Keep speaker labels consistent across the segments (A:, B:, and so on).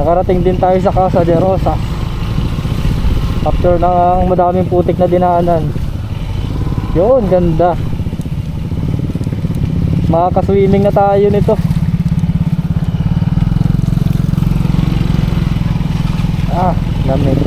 A: Nakarating din tayo sa Casa de Rosa after ng madaming putik na dinaanan. Yun, ganda. Makaka-swimming na tayo nito. Ah, lamig.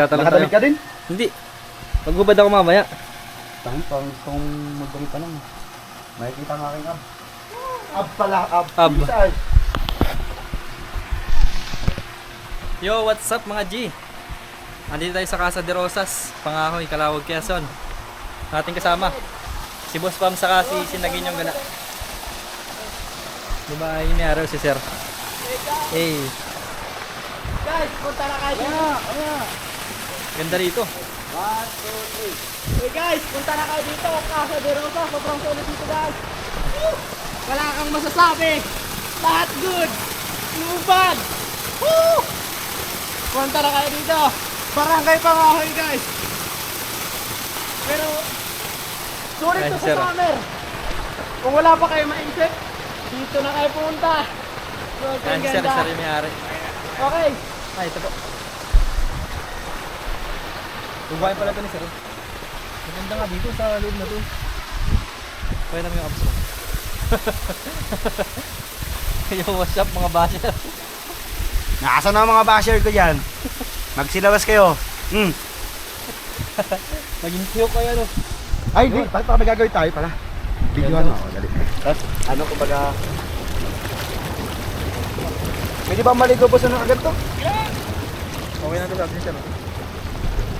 B: Nakadamit ka din?
A: Hindi. Magbubad ako mamaya.
B: Tangin, parang gusto kong magdamit pa naman. Makikita ang aking ab. Ab pala, ab.
A: Ab.
B: Bisay.
A: Yo, what's up mga G? Andito tayo sa Casa de Rosas, Pangahoy, Calawag, Quezon. Ating kasama si Boss Pam saka si Sinagin yung gala. Diba yun ni Araw si Sir? Hey.
C: Guys, punta na kayo dito.
A: Ganda rito.
B: 1, 2, 3.
C: Hey guys, punta na kayo dito. Casa de Rosa, sobrang sulit dito guys. Woo! Wala kang masasabi. Lahat good. No bad. Woo! Punta na kayo dito. Barangay Pangahoy guys. Pero, sulit to
A: Nice,
C: sa
A: sir.
C: summer. Kung wala pa kayo maisip, dito na kayo punta.
A: Yan si Sir,
C: Ganda.
A: Sir yung may-ari.
C: Okay.
A: Ay, ito po. Tubahin pala ito ni Sir. Maganda nga dito sa loob na to. Pwede namin yung abs mo. Yung what's up mga basher.
B: Nasaan na ang mga basher ko dyan? Magsilabas kayo.
A: Naging cute kayo no.
B: Ay, hindi. Baka may gagawin tayo pala. Videoan mo. Dali. Tapos, ano kumbaga... Pwede ba maligo po sa agad to?
A: Okay na ito sabi ni Sir.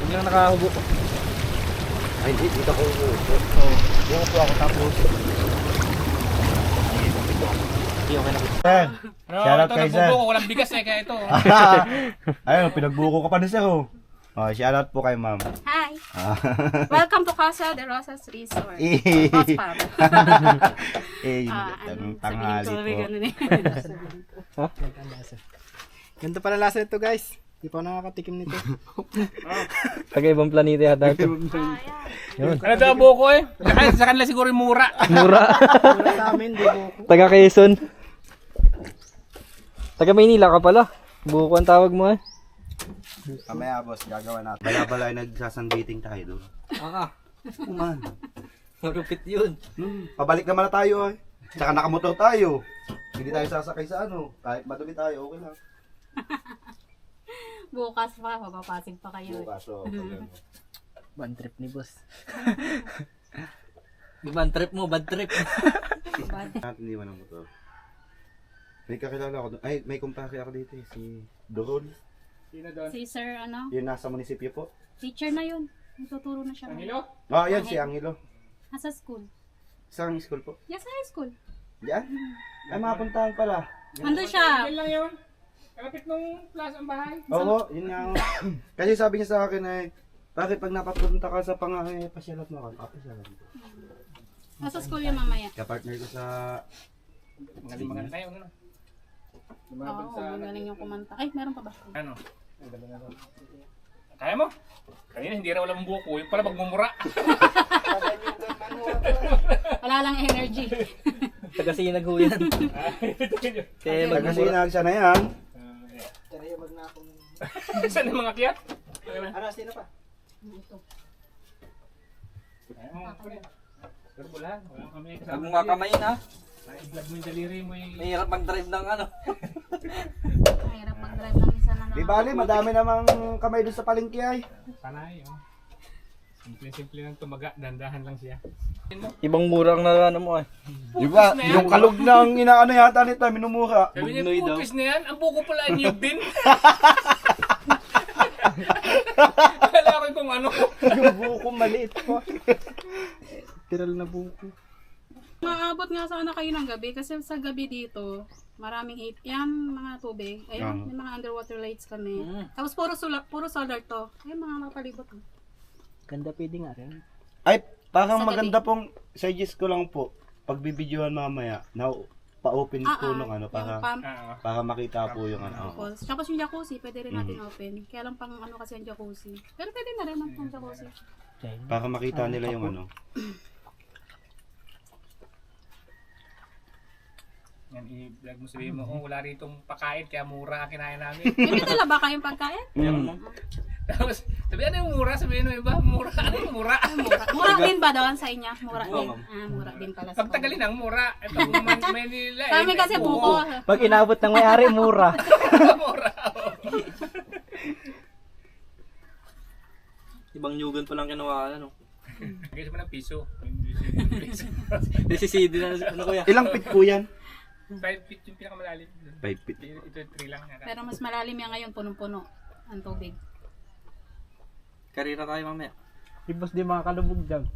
A: Hindi lang nakahubo.
B: Ay, hindi. Dito ko upo. Buko po ako tapos.
A: Hindi, okay na.
B: Sir, shoutout kay Sir.
C: Walang bigas eh, kaya ito.
B: Ayun, pinagbuko ka pa ni Sir. Oh, shoutout po kay ma'am.
D: Hi! Welcome to Casa de Rosas Resort.
B: Eh,
D: Boss Pam.
B: tanghali po.
C: Ganito pala lasa nito guys. Hindi pa ako nakakatikim nito.
A: Taga ibang planeta yata ito. Yun.
C: Ano daw buko eh? Sa kanila siguro yung mura.
A: Mura.
C: Mura sa amin, di buko.
A: Taga Quezon. Taga Maynila ka pala. Buko ang tawag mo eh.
B: Kamaya boss, gagawa natin. Bala-bala ay nagsasandating tayo doon. Kuman.
A: Marupit yun.
B: Pabalik naman na tayo eh. Tsaka nakamotor tayo. Hindi tayo sasakay sa ano. Kahit madumi tayo, okay lang.
D: Bukas pa, mapapasig pa kayo.
B: Bukas, so,
A: Bad trip ni boss. Bad trip mo, bad trip.
B: natin iwan ang motor. May kakilala ako doon. Ay, may kumpake ako dito eh. Si Dorol.
D: Si Sir, ano,
B: Yun nasa munisipyo po.
D: teacher na yun. Tuturo na siya. Angelo?
B: Ah, yan si Angelo.
D: Nasa school.
B: Saan school po?
D: Yes, high school.
B: Diyan? Ay, mapuntahan pala.
D: Ando siya.
C: Yan lang yun. Kalapit nung plaza ang bahay.
B: Oo, yun nga. Kasi sabi niya sa akin ay, bakit pag napapunta ka sa Pangahoy, pasyalat mo ako. Pasyalat mo.
D: Nasa school yung mamaya.
B: Kapartner ko sa...
C: Magaling tayo. Ano?
D: Oo, magaling yung kumanta. Ay, meron pa ba?
C: Ano? Kaya mo? Kanina hindi raw walang buko. Yung pala magmumura.
D: Wala lang energy.
A: Taga Sinag ho yan. Kaya
B: Nagkasinag siya na yan.
C: Saan yung mga kiyat?
B: Ano, sino pa?
C: Kaya mo. Pero wala. Wala kami
A: Huwag
C: kasama.
A: mong kakamayin ha.
C: I-vlog mo yung daliri mo yung...
A: Mahirap mag-drive ng ano.
D: Mahirap mag-drive ng isa na
B: Di bali, madami namang kamay doon sa palengke ay.
C: Panay, oh. Simple-simple lang tumaga. Dandahan lang siya.
A: Ibang murang na ano mo eh.
B: Diba? Yung kalog ng inaano yata nito, minumura.
C: Sabi niya,
A: Bugnoy daw.
C: pupis na yan. Ang buko pala ay niyog din. Tiral na buko.
D: Maabot nga sana kayo ng gabi kasi sa gabi dito, maraming yan, mga tubig. Ayun, may mga underwater lights kami. Tapos puro solar to. Ayun, mga nakapalibot.
C: Ganda pwede nga rin.
B: Ay, parang
D: Sa
B: maganda pong suggest ko lang po. Pagbibidyohan mamaya, na pa-open po nung ano,
D: Yung pump.
B: para makita po yung ano.
D: Tapos, tapos yung jacuzzi, pwede rin natin open. Kaya lang pang ano kasi ang jacuzzi. Pero pwede na rin ang jacuzzi.
B: Para makita nila yung ano.
E: Yan, i-vlog mo, sabihin mo, oh, wala ritong pakain, kaya mura ang kinain namin.
D: May dala ba kayong pagkain?
E: Tapos, sabihin ano yung mura, sabihin mo iba, mura, ano yung mura?
D: Mura din ba doon sa inyo? Mura din.
A: ma'am.
D: Mura din pala sa
E: Pagtagalin ang mura. Ito, Manila.
D: Sa amin kasi buko.
C: Pag inabot ng may-ari, mura.
E: Mura.
A: Ibang nyugan pa lang kinuha, ano.
E: Guys mo ng piso.
A: Nasisidi na, ano kuya?
B: Ilang feet po yan?
E: 5 feet yung pinakamalalim.
B: 5 feet.
E: Ito 3 lang.
D: Pero mas malalim yan ngayon, punong-puno ang tubig.
A: Karira tayo mamaya.
C: Ibos di mga kalubog dyan.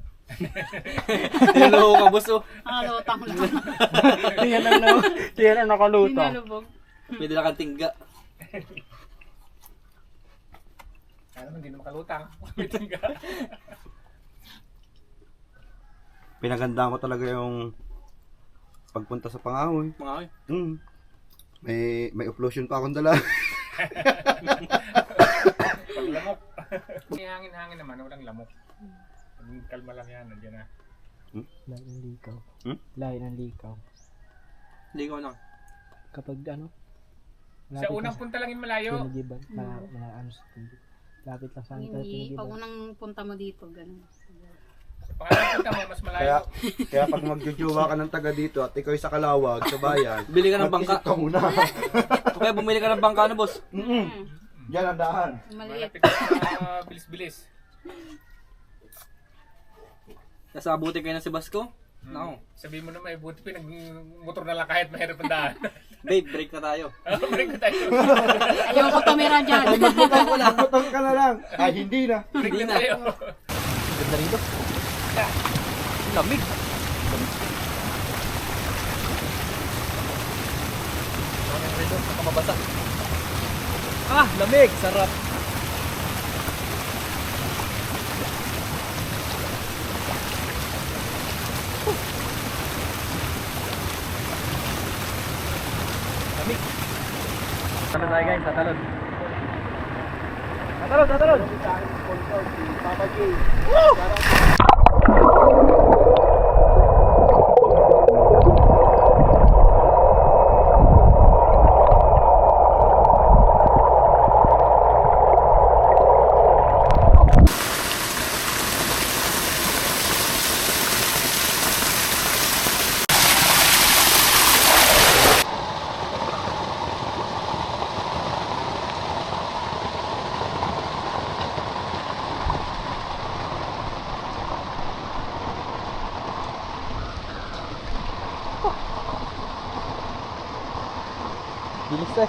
A: Niloko ka, boss, oh.
D: Lutang lang.
C: Yan ang nakalutang.
D: Pinalubog.
A: Pwede na kang tingga.
E: Ano, hindi na makalutang.
B: Pinagandaan ko talaga yung pagpunta sa Pangahoy.
A: Mga ay.
B: May uplosion pa akong dala.
E: Paglamok. May hangin-hangin naman, walang lamok. Kalma lang yan, nandiyan na.
C: Lahi ng likaw.
B: Hmm?
C: Lahi ng likaw.
A: Hindi ko lang.
C: Kapag ano,
E: Sa unang punta lang yung malayo.
C: Tinigiban, ano sa tubig. Lapit lang sa akin tayo
D: Hindi, pag
C: tinigiban.
D: unang punta mo dito, ganun.
E: Sa pangalang punta mo, mas malayo.
B: Kaya pag magjujuwa ka ng taga dito at ikaw sa Kalawag, sa bayan,
A: Bili ka ng bangka.
B: mag-isip ka muna.
A: O kaya bumili ka ng bangka, ano, boss?
B: Diyan ang daan.
D: Maliit.
E: Malapit na bilis-bilis.
A: Nasa abuti kayo ng si Basco? No.
E: Sabihin mo na may buti pinag-motor na lang kahit mahirap ang daan.
A: Babe, break na tayo.
E: Break na tayo.
D: Ayoko tumira dyan.
B: Magputang ka na lang. Ay, hindi na.
E: Break
A: Hindi
E: na
A: na.
E: tayo.
A: Ganda rito. Lamig. Lamig rito, nakamabasa. Ah, lamig. Sarap. Lamig. Talon tayo guys, tatalon. Tatalon, tatalon. Bilis eh.